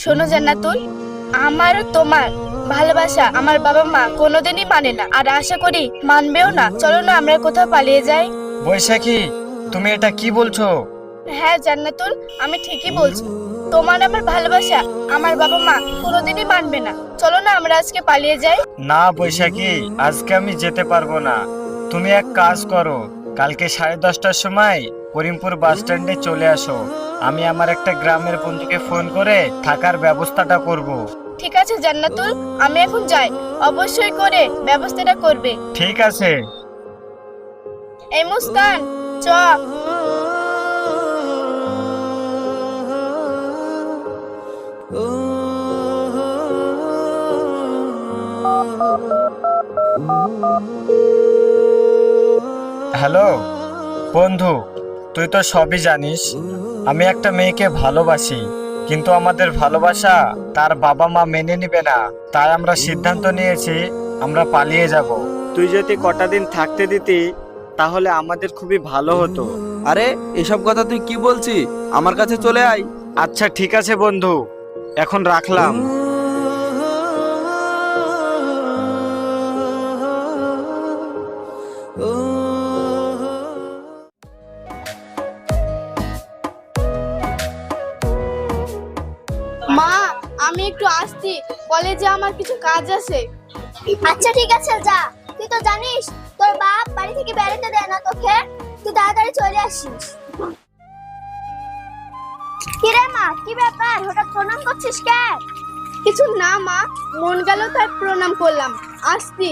শোনো জান্নাতুল, আমার ও তোমার ভালোবাসা আমার বাবা মা কোনোদিনই মানে না, আর আশা করি মানবেও না। চলো না আমরা কোথাও পালিয়ে যাই। বৈশাখী, তুমি এটা কি বলছো? হ্যাঁ জান্নাতুল, আমি ঠিকই বলছি। তোমার আমার ভালোবাসা আমার বাবা মা কোনোদিনই মানবে না। চলো না আমরা আজকে পালিয়ে যাই। না বৈশাখী, আজকে আমি যেতে পারবো না। তুমি এক কাজ করো, কালকে 10:30টার সময় করিমপুর বাস স্ট্যান্ডে চলে আসো। আমি আমার একটা গ্রামের বন্ধুকে ফোন করে থাকার ব্যবস্থাটা করব। ঠিক আছে জান্নাতুল, আমি এখন যাই। অবশ্যই করে ব্যবস্থাটা করবে। ঠিক আছে। এই মুস্কান, চ। হ্যালো বন্ধু, তুই তো সবই জানিস আমি একটা মেয়েকে ভালোবাসি, কিন্তু আমাদের ভালোবাসা তার বাবা মা মেনে নিবে না। তাই আমরা সিদ্ধান্ত নিয়েছি আমরা পালিয়ে যাব। তুই যদি কটা দিন থাকতে দিতি তাহলে আমাদের খুবই ভালো হতো। আরে এসব কথা তুই কি বলছিস? আমার কাছে চলে আয়। আচ্ছা ঠিক আছে বন্ধু, এখন রাখলাম। মা, আমি একটু আসছি, কলেজে আমার কিছু কাজ আছে। আচ্ছা ঠিক আছে, যা। তুই তো জানিস তোর বাপ বাড়ি থেকে বেরোতে দেয় না তোকে। তুই তাড়াতাড়ি চলে আসিস। কিরে মা, কি ব্যাপার? হঠাৎ প্রণাম করছিস কেন? কিছু না মা, মন গেল তাই প্রণাম করলাম। আসছি।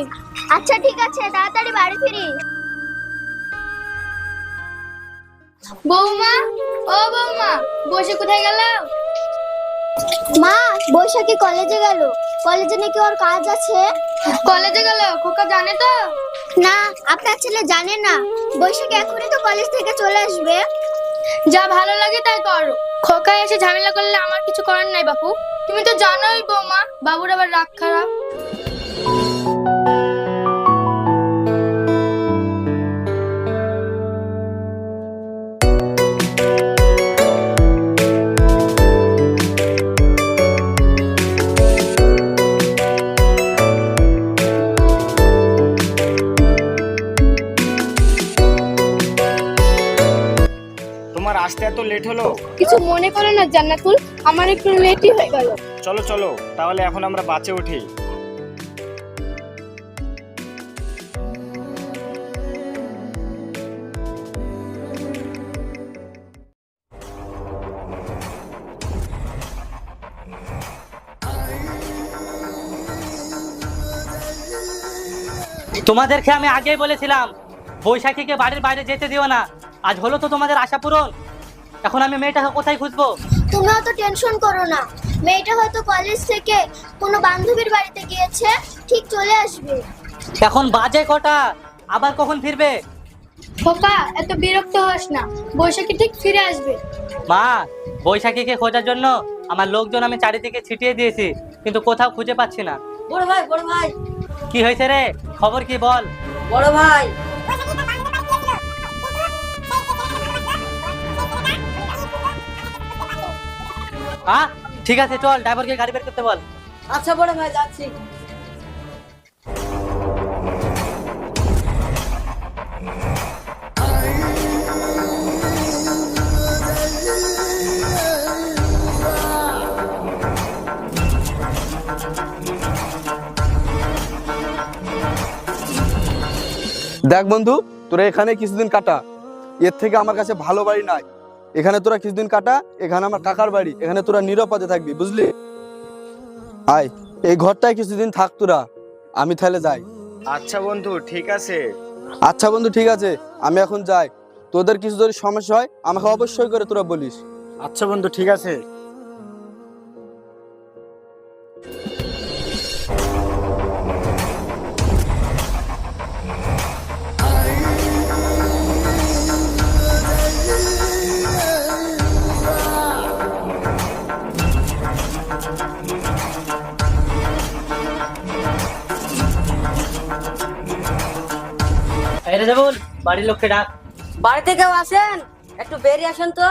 আচ্ছা ঠিক আছে, তাড়াতাড়ি বাড়ি ফিরিস। বৌমা, ও বৌমা, বসে কোথায় গেল? মা, বৈশাখী কলেজে গেল। কলেজে নাকি ওর কাজ আছে। কলেজে গেল? খোকা জানে তো? না, আপনার ছেলে জানে না। বৈশাখী এখনই তো কলেজ থেকে চলে আসবে। যা ভালো লাগে তাই করো। খোকা এসে ঝামেলা করলে আমার কিছু করার নাই বাপু। তুমি তো জানোই বৌমা, বাবুর আবার রাগ খারাপ। তোমার আসতে এত লেট হলো? কিছু মনে করো না জান্নাতুল, আমার একটু লেটই হয়ে গেল। চলো চলো, তাহলে এখন আমরা বাসে উঠি। তোমাদেরকে আমি আগেই বলেছিলাম বৈশাখীকে বাড়ির বাইরে যেতে দিও না। আজ হলো তো তোমাদের আশা পূরণ। এখন আমি মেয়েটাকে কোথায় খুঁজবো? তুমি অত টেনশন করো না। মেয়েটা হয়তো কলেজ থেকে কোনো বান্ধবীর বাড়িতে গিয়েছে, ঠিক চলে আসবে। এখন বাজে কটা? আবার কখন ফিরবে? খোকা, এত বিরক্ত হস না, বৈশাখী ঠিক ফিরে আসবে। মা, বৈশাখীকে খোঁজার জন্য আমার লোকজন আমি চারিদিকে ছিটিয়ে দিয়েছি, কিন্তু কোথাও খুঁজে পাচ্ছি না। বড় ভাই, বড় ভাই, কি হয়েছে রে? খবর কি বল। বড় ভাই। হ্যাঁ ঠিক আছে, চল ড্রাইভারকে গাড়ি বের করতে বল। আচ্ছা বড় ভাই, যাচ্ছি। দেখ বন্ধু, তোরা এখানে কিছুদিন কাটা। এর থেকে আমার কাছে ভালো বাড়ি নাই। এখানে তোরা কিছুদিন কাটা। এখানে আমার কাকার বাড়ি, এখানে তোরা নিরাপদে থাকবি, বুঝলি? আয়, এই ঘরটায় কিছুদিন থাক তোরা। আমি তাহলে যাই। আচ্ছা বন্ধু ঠিক আছে। আচ্ছা বন্ধু ঠিক আছে, আমি এখন যাই। তোদের কিছু যদি সমস্যা হয় আমাকে অবশ্যই করে তোরা বলিস। আচ্ছা বন্ধু ঠিক আছে। এই রে দেবুল, বাড়ির লোককে ডাক। বাড়িতে কেউ আসেন? একটু বেরিয়ে আসেন তো।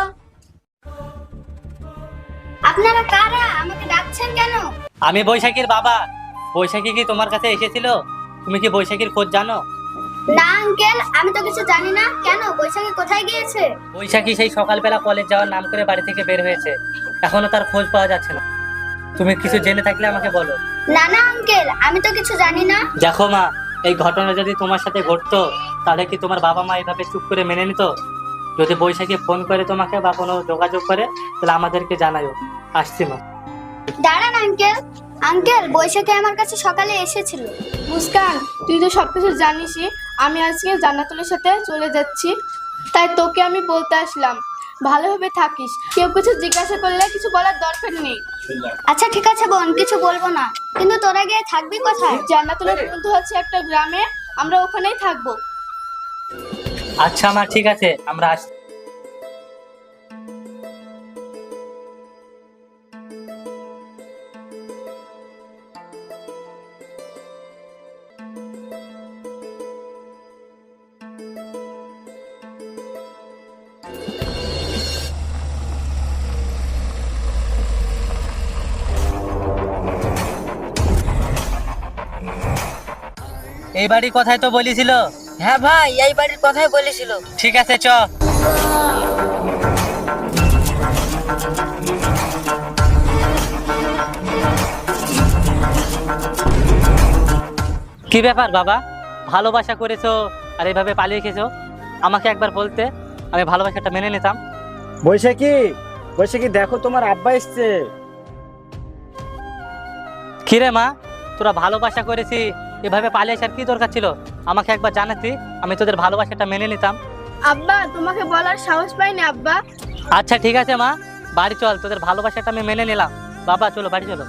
আপনারা কারা? আমাকে আমি বৈশাখীর বাবা। বৈশাখী কি তোমার কাছে এসেছিল? তুমি কি বৈশাখীর খোঁজ জানো? না আঙ্কেল, আমি তো কিছু জানি না। কেন, বৈশাখী কোথায় গিয়েছে? বৈশাখী সেই সকালবেলা কলেজ যাওয়ার নাম করে বাড়ি থেকে বের হয়েছে, এখনো তার খোঁজ পাওয়া যাচ্ছে না। তুমি কিছু জেনে থাকলে আমাকে বলো। না না আঙ্কেল, আমি তো কিছু জানি না। দেখো মা, এই ঘটনা যদি তোমার সাথে ঘটতো তাহলে কি তোমার বাবা মা এভাবে চুপ করে মেনে নিত? যদি বৈশাখী ফোন করে তোমাকে বা কোনো যোগাযোগ করে তাহলে আমাদেরকে জানাও। আসছি মা। দাঁড়ান আঙ্কেল। আঙ্কেল, বৈশাখী আমার কাছে সকালে এসেছিল। মুস্কান, তুই তো সবকিছু জানিসই। আমি আজকে জান্নাতুলের সাথে চলে যাচ্ছি, তাই তোকে আমি বলতে আসলাম, ভালোভাবে থাকিস। কেউ কিছু জিজ্ঞাসা করলে কিছু বলার দরকার নেই। আচ্ছা ঠিক আছে বোন, কিছু বলবো না। কিন্তু তোরা গিয়ে থাকবি কোথায়? জান্নাতুলের বন্ধু হচ্ছে একটা গ্রামে, আমরা ওখানেই থাকবো। আচ্ছা মা, ঠিক আছে, আমরা আসছি। এই বাড়ি কথাই তো বলেছিল। হ্যাঁ ভাই, এই বাড়ির কথাই বলেছিল। ঠিক আছে, চ। কি ব্যাপার বাবা, ভালোবাসা করেছো আর এইভাবে পালিয়ে গেছো? আমাকে একবার বলতে, আমি ভালোবাসাটা মেনে নিতাম। বৈশাখী, বৈশাখী দেখো তোমার আব্বা এসছে। কিরে মা, তোরা ভালোবাসা করেছি, এভাবে পালিয়ে আসার কি দরকার ছিল? আমাকে একবার জানাতি, আমি তোদের ভালোবাসাটা মেনে নিতাম। আব্বা, তোমাকে বলার সাহস পাইনি আব্বা। আচ্ছা ঠিক আছে মা, বাড়ি চল, তোদের ভালোবাসাটা আমি মেনে নিলাম। বাবা চলো, বাড়ি চলো।